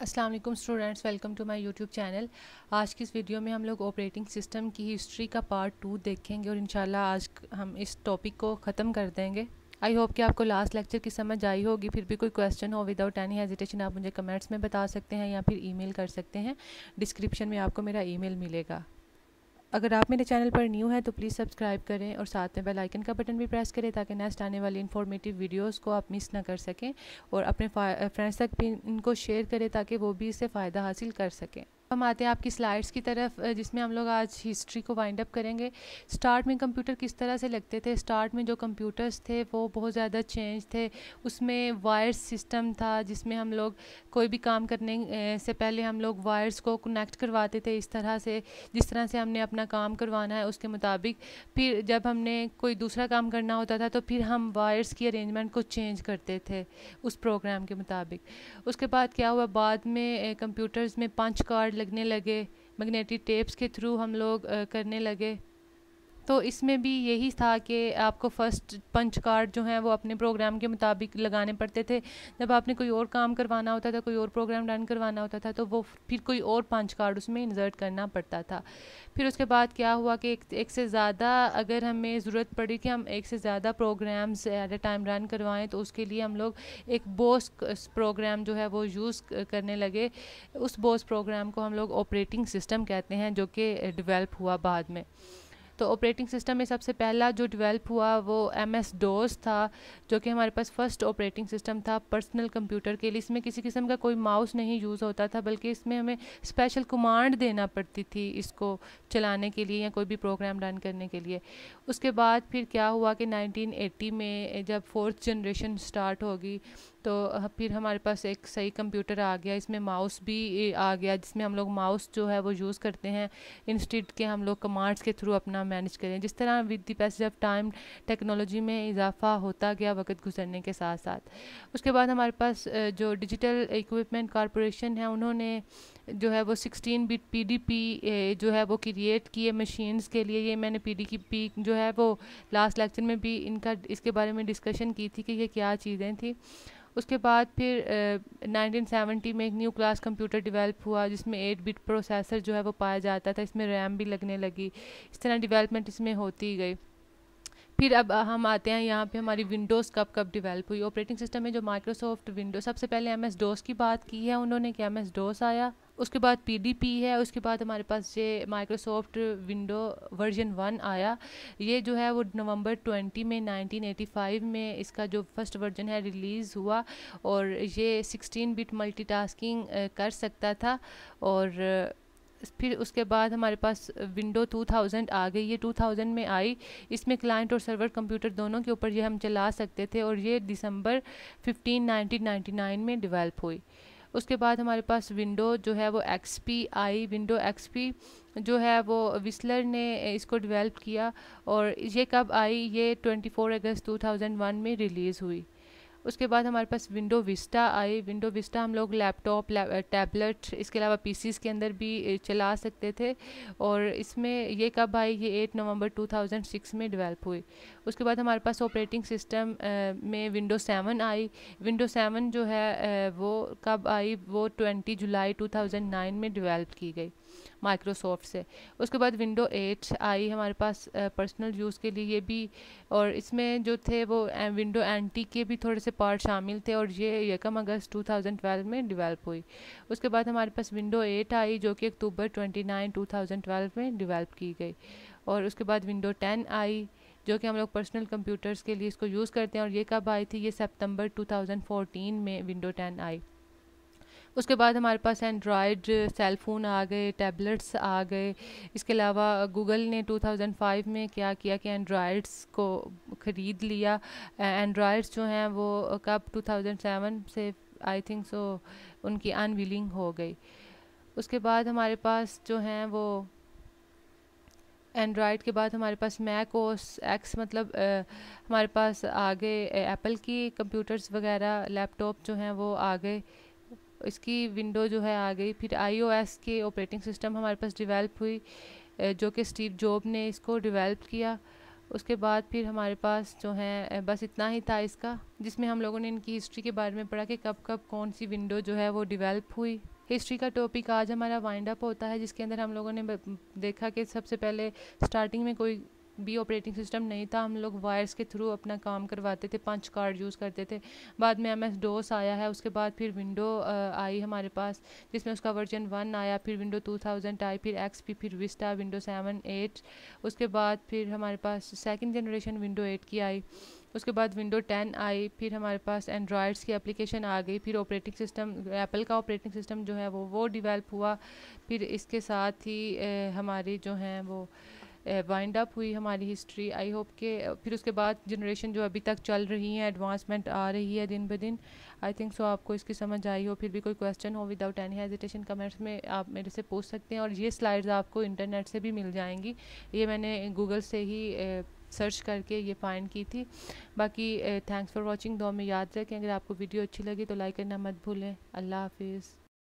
अस्सलाम वालेकुम students, welcome to my YouTube channel. आज की इस वीडियो में हम लोग ऑपरेटिंग सिस्टम की हिस्ट्री का पार्ट 2 देखेंगे और इंशाल्लाह आज हम इस टॉपिक को ख़त्म कर देंगे। आई होप कि आपको लास्ट लेक्चर की समझ आई होगी। फिर भी कोई क्वेश्चन हो विदाउट एनी हेजिटेशन आप मुझे कमेंट्स में बता सकते हैं या फिर ईमेल कर सकते हैं। डिस्क्रिप्शन में आपको मेरा ईमेल मिलेगा। अगर आप मेरे चैनल पर न्यू हैं तो प्लीज़ सब्सक्राइब करें और साथ में बेल आइकन का बटन भी प्रेस करें ताकि नेक्स्ट आने वाली इन्फॉर्मेटिव वीडियोस को आप मिस ना कर सकें और अपने फ्रेंड्स तक भी इनको शेयर करें ताकि वो भी इससे फ़ायदा हासिल कर सकें। हम आते हैं आपकी स्लाइड्स की तरफ, जिसमें हम लोग आज हिस्ट्री को वाइंड अप करेंगे। स्टार्ट में कंप्यूटर किस तरह से लगते थे। स्टार्ट में जो कंप्यूटर्स थे वो बहुत ज़्यादा चेंज थे। उसमें वायर्स सिस्टम था जिसमें हम लोग कोई भी काम करने से पहले हम लोग वायर्स को कनेक्ट करवाते थे इस तरह से, जिस तरह से हमने अपना काम करवाना है उसके मुताबिक। फिर जब हमने कोई दूसरा काम करना होता था तो फिर हम वायर्स की अरेंजमेंट को चेंज करते थे उस प्रोग्राम के मुताबिक। उसके बाद क्या हुआ, बाद में कंप्यूटर्स में पंच कार्ड लगने लगे, मैग्नेटिक टेप्स के थ्रू हम लोग करने लगे। तो इसमें भी यही था कि आपको फ़र्स्ट पंच कार्ड जो हैं वो अपने प्रोग्राम के मुताबिक लगाने पड़ते थे। जब आपने कोई और काम करवाना होता था, कोई और प्रोग्राम रन करवाना होता था, तो वो फिर कोई और पंच कार्ड उसमें इंसर्ट करना पड़ता था। फिर उसके बाद क्या हुआ कि एक से ज़्यादा अगर हमें ज़रूरत पड़ी कि हम एक से ज़्यादा programs at a time run करवाएं तो उसके लिए हम लोग एक बोस प्रोग्राम जो है वो यूज़ करने लगे। उस बोस प्रोग्राम को हम लोग ऑपरेटिंग सिस्टम कहते हैं, जो कि डेवलप हुआ बाद में। तो ऑपरेटिंग सिस्टम में सबसे पहला जो डेवलप हुआ वो MS डोस था, जो कि हमारे पास फर्स्ट ऑपरेटिंग सिस्टम था पर्सनल कंप्यूटर के लिए। इसमें किसी किस्म का कोई माउस नहीं यूज़ होता था, बल्कि इसमें हमें स्पेशल कमांड देना पड़ती थी इसको चलाने के लिए या कोई भी प्रोग्राम रन करने के लिए। उसके बाद फिर क्या हुआ कि 1980 में जब फोर्थ जनरेशन स्टार्ट होगी तो फिर हमारे पास एक सही कंप्यूटर आ गया। इसमें माउस भी आ गया, जिसमें हम लोग माउस जो है वो यूज़ करते हैं इंस्टेड के हम लोग कमांड्स के थ्रू अपना मैनेज करें। जिस तरह with the passage of time technology में इजाफा होता गया वक्त गुजरने के साथ साथ। उसके बाद हमारे पास जो डिजिटल इक्विपमेंट कॉरपोरेशन है, उन्होंने जो है वो 16 बिट PDP जो है वो क्रिएट किए मशीन्स के लिए। ये मैंने PDP जो है वो लास्ट लेक्चर में भी इनका इसके बारे में डिस्कशन की थी कि ये क्या चीज़ें थी। उसके बाद फिर 1970 में एक न्यू क्लास कंप्यूटर डेवलप हुआ जिसमें 8 बिट प्रोसेसर जो है वो पाया जाता था। इसमें रैम भी लगने लगी। इस तरह डेवलपमेंट इसमें होती गई। फिर अब हम आते हैं यहाँ पे हमारी विंडोज़ कब कब डेवलप हुई। ऑपरेटिंग सिस्टम में जो माइक्रोसॉफ्ट विंडोज, सबसे पहले MS डोस की बात की है उन्होंने कि MS डोस आया। उसके बाद PDP है। उसके बाद हमारे पास ये माइक्रोसॉफ्ट विंडो वर्जन 1 आया। ये जो है वो नवंबर 20 में 1985 में इसका जो फर्स्ट वर्जन है रिलीज़ हुआ और ये 16 बिट मल्टीटास्किंग कर सकता था। और फिर उसके बाद हमारे पास विंडो 2000 आ गई। ये 2000 में आई। इसमें क्लाइंट और सर्वर कंप्यूटर दोनों के ऊपर ये हम चला सकते थे और ये दिसंबर 15 1999 में डेवलप हुई। उसके बाद हमारे पास विंडो जो है वो XP आई। विंडो XP जो है वो विस्लर ने इसको डेवलप किया और ये कब आई, ये 24 अगस्त 2001 में रिलीज़ हुई। उसके बाद हमारे पास विंडो विस्टा आई। विंडो विस्टा हम लोग लैपटॉप, टैबलेट, इसके अलावा PCs के अंदर भी चला सकते थे और इसमें ये कब आई, ये 8 नवंबर 2006 में डेवलप हुई। उसके बाद हमारे पास ऑपरेटिंग सिस्टम में विंडो 7 आई। विंडो 7 जो है वो कब आई, वो 20 जुलाई 2009 में डेवलप की गई माइक्रोसॉफ्ट से। उसके बाद विंडो 8 आई हमारे पास पर्सनल यूज़ के लिए। ये भी, और इसमें जो थे वो विंडो एंटी के भी थोड़े से पार्ट शामिल थे और ये 1 अगस्त 2012 में डेवलप हुई। उसके बाद हमारे पास विंडो 8 आई जो कि अक्टूबर 29 2012 में डेवलप की गई। और उसके बाद विंडो 10 आई जो कि हम लोग पर्सनल कंप्यूटर्स के लिए इसको यूज़ करते हैं और ये कब आई थी, ये सितंबर 2014 में विंडो 10 आई। उसके बाद हमारे पास एंड्रॉयड सेल फ़ोन आ गए, टैबलेट्स आ गए। इसके अलावा गूगल ने 2005 में क्या किया कि एंड्रॉयड्स को ख़रीद लिया। एंड्रॉयड्स जो हैं वो कब 2007 से आई थिंक सो उनकी अनविलिंग हो गई। उसके बाद हमारे पास जो हैं वो एंड्रॉयड के बाद हमारे पास मैक OS X, मतलब हमारे पास आ गए एप्पल की कंप्यूटर्स वगैरह, लैपटॉप जो हैं वो आ गए। इसकी विंडो जो है आ गई। फिर iOS के ऑपरेटिंग सिस्टम हमारे पास डेवलप हुई जो कि स्टीव जॉब ने इसको डेवलप किया। उसके बाद फिर हमारे पास जो है बस इतना ही था इसका, जिसमें हम लोगों ने इनकी हिस्ट्री के बारे में पढ़ा कि कब कब कौन सी विंडो जो है वो डेवलप हुई। हिस्ट्री का टॉपिक आज हमारा वाइंड अप होता है, जिसके अंदर हम लोगों ने देखा कि सबसे पहले स्टार्टिंग में कोई भी ऑपरेटिंग सिस्टम नहीं था, हम लोग वायर्स के थ्रू अपना काम करवाते थे, पंच कार्ड यूज़ करते थे। बाद में MS DOS आया है, उसके बाद फिर विंडो आई हमारे पास, जिसमें उसका वर्जन 1 आया, फिर विंडो 2000 आई, फिर XP, फिर विस्टा, विंडो 7, 8। उसके बाद फिर हमारे पास सेकंड जनरेशन विंडो 8 की आई। उसके बाद विंडो 10 आई, फिर हमारे पास एंड्रॉयड्स की एप्लीकेशन आ गई, फिर ऑपरेटिंग सिस्टम एप्पल का ऑपरेटिंग सिस्टम जो है वो डेवलप हुआ। फिर इसके साथ ही हमारी जो हैं वो वाइंड अप हुई हमारी हिस्ट्री। आई होप के फिर उसके बाद जनरेशन जो अभी तक चल रही है, एडवांसमेंट आ रही है दिन ब दिन। आई थिंक सो आपको इसकी समझ आई हो। फिर भी कोई क्वेश्चन हो विदाउट एनी हेजिटेशन कमेंट्स में आप मेरे से पूछ सकते हैं। और ये स्लाइड्स आपको इंटरनेट से भी मिल जाएंगी, ये मैंने गूगल से ही सर्च करके ये फाइंड की थी। बाकी थैंक्स फॉर वॉचिंग। दो में याद रखें, अगर आपको वीडियो अच्छी लगी तो लाइक करना मत भूलें। अल्लाह हाफिज़।